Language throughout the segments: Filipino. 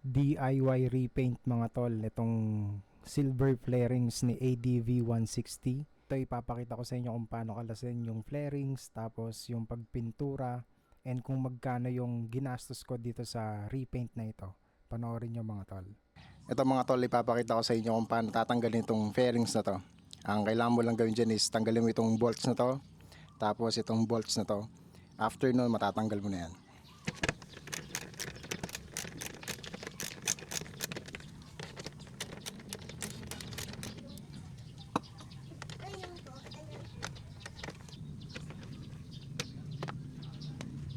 DIY repaint mga tol itong silver flarings ni ADV 160. Ito ipapakita ko sa inyo kung paano kalasin yung flarings, tapos yung pagpintura, and kung magkano yung ginastos ko dito sa repaint na ito. Panoorin nyo mga tol. Ito mga tol, ipapakita ko sa inyo kung paano tatanggalin itong fairings na to. Ang kailangan mo lang gawin dyan is tanggalin mo itong bolts na to, tapos itong bolts na to. After nun, matatanggal mo na yan.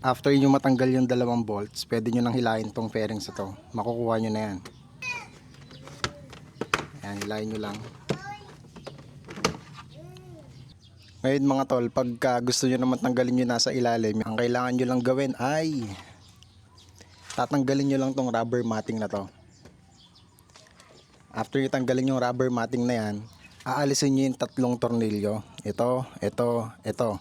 After nyo matanggal yung dalawang bolts, pwede nyo nang hilahin tong fairings na to. Makukuha nyo na yan. Ayan, hilahin nyo lang. Ngayon mga tol, pagka gusto nyo naman tanggalin yung nasa ilalim, ang kailangan nyo lang gawin ay tatanggalin nyo lang tong rubber matting na to. After nyo tanggalin yung rubber matting na yan, aalisin nyo yung tatlong tornilyo. Ito, ito, ito.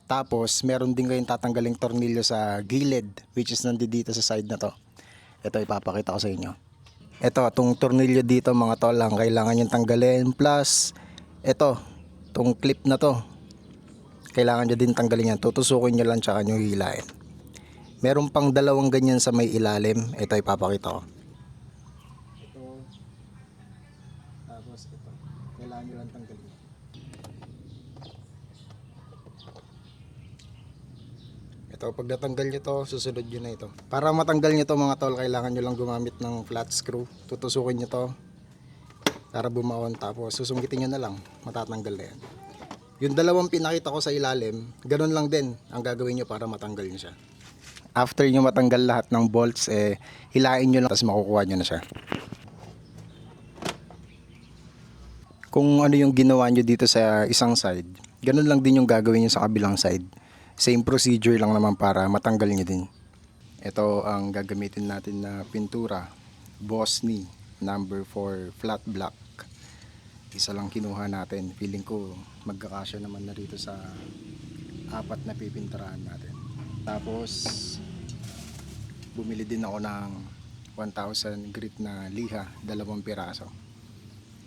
Tapos, meron din kayong tatanggaling tornilyo sa gilid, which is nandito sa side na to. Ito, ipapakita ko sa inyo. Ito, itong tornilyo dito mga tol, ang kailangan nyo tanggalin. Plus, ito, itong clip na to. Kailangan nyo din tanggalin yan. Tutusukin nyo lang tsaka nyo hilahin. Meron pang dalawang ganyan sa may ilalim. Ito, ipapakita ko. Ito, tapos ito. Kailangan nyo lang tanggalin. Ito, pag natanggal nyo to, susunod nyo na ito. Para matanggal nyo to mga tol, kailangan nyo lang gumamit ng flat screw. Tutusukin nyo to para bumaon, tapos susungkitin nyo na lang, matatanggal na yan. Yung dalawang pinakita ko sa ilalim, ganun lang din ang gagawin nyo para matanggal nyo siya. After nyo matanggal lahat ng bolts, hilain nyo lang, tapos makukuha nyo na siya. Kung ano yung ginawa nyo dito sa isang side, ganun lang din yung gagawin nyo sa kabilang side. Same procedure lang naman para matanggal nyo din. Ito ang gagamitin natin na pintura, Bosni number 4 flat black. Isa lang kinuha natin. Feeling ko magkakasya naman na rito sa apat na pipinturahan natin. Tapos bumili din ako ng 1,000 grit na liha, 2 piraso.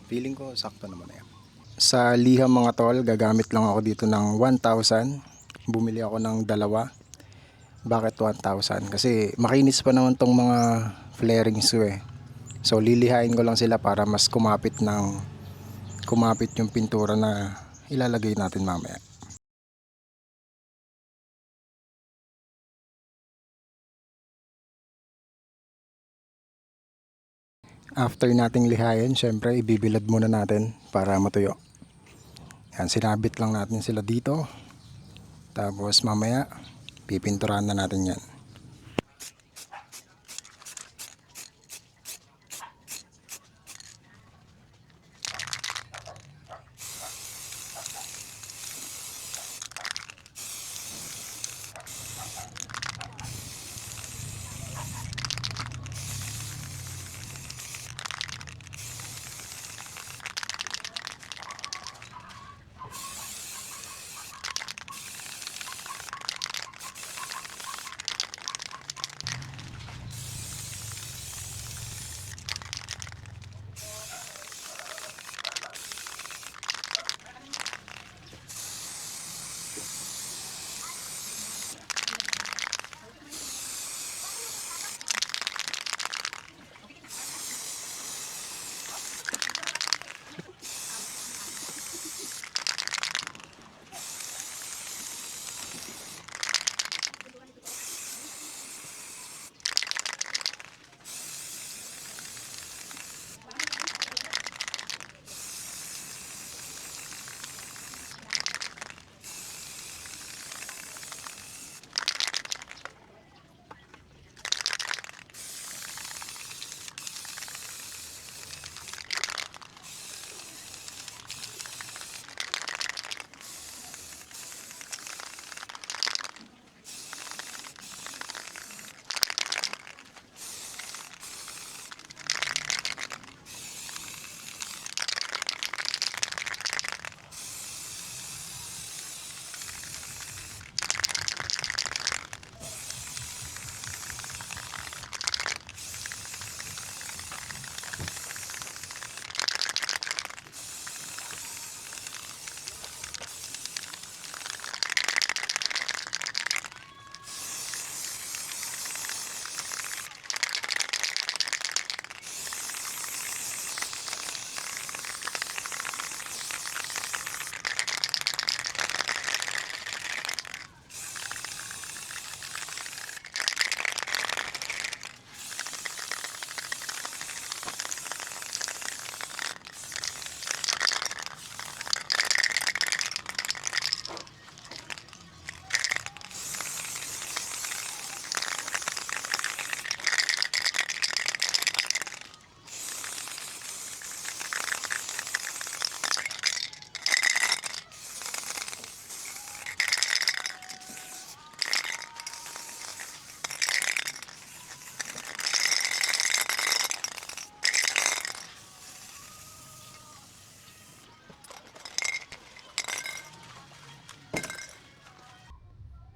Feeling ko sakto naman na yan. Sa liha mga tol, gagamit lang ako dito ng 1,000. Bumili ako ng 2. Bakit 1,000? Kasi makinis pa naman tong mga flarings ko eh. So lilihain ko lang sila para mas kumapit yung pintura na ilalagay natin mamaya. After nating lihayin, syempre ibibilad muna natin para matuyo. Yan, sinabit lang natin sila dito. Tapos mamaya pipinturahan na natin yan.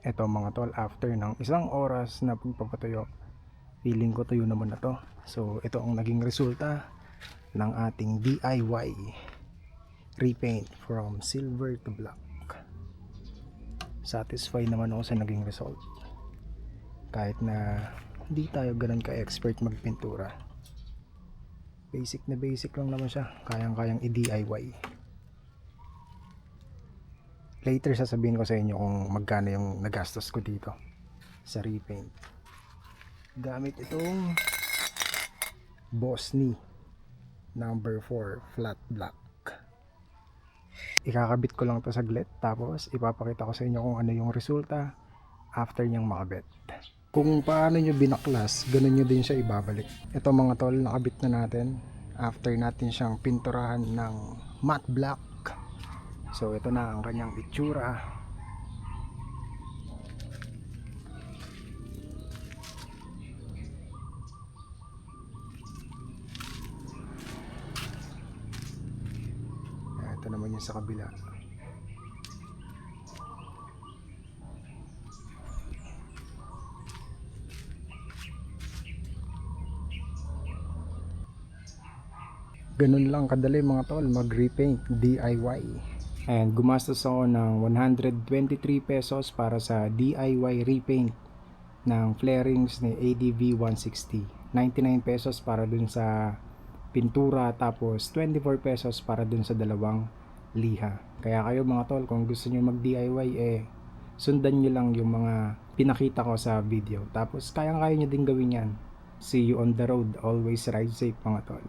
Eto mga tol, after ng isang oras na pagpapatuyo, feeling ko tuyo naman na to. So ito ang naging resulta ng ating DIY repaint from silver to black. Satisfied naman ako sa naging result. Kahit na hindi tayo ganun ka-expert magpintura. Basic na basic lang naman siya. Kayang-kayang i-DIY. Later sasabihin ko sa inyo kung magkano yung nagastos ko dito sa repaint. Gamit itong Bosni number 4 flat black. Ikakabit ko lang to saglit, tapos ipapakita ko sa inyo kung ano yung resulta after niyang makabit. Kung paano nyo binaklas, ganun nyo din siya ibabalik. Ito mga tol, nakabit na natin after natin siyang pinturahan ng matte black. So ito na ang kanyang itsura. Ito naman yung sa kabila. Ganun lang kadali mga tol mag-repaint DIY. And gumastos ako ng 123 pesos para sa DIY repaint ng flarings ni ADV 160. 99 pesos para dun sa pintura, tapos 24 pesos para dun sa dalawang liha. Kaya kayo mga tol, kung gusto niyo mag DIY, sundan nyo lang yung mga pinakita ko sa video. Tapos kayang-kaya nyo din gawin yan. See you on the road. Always ride safe mga tol.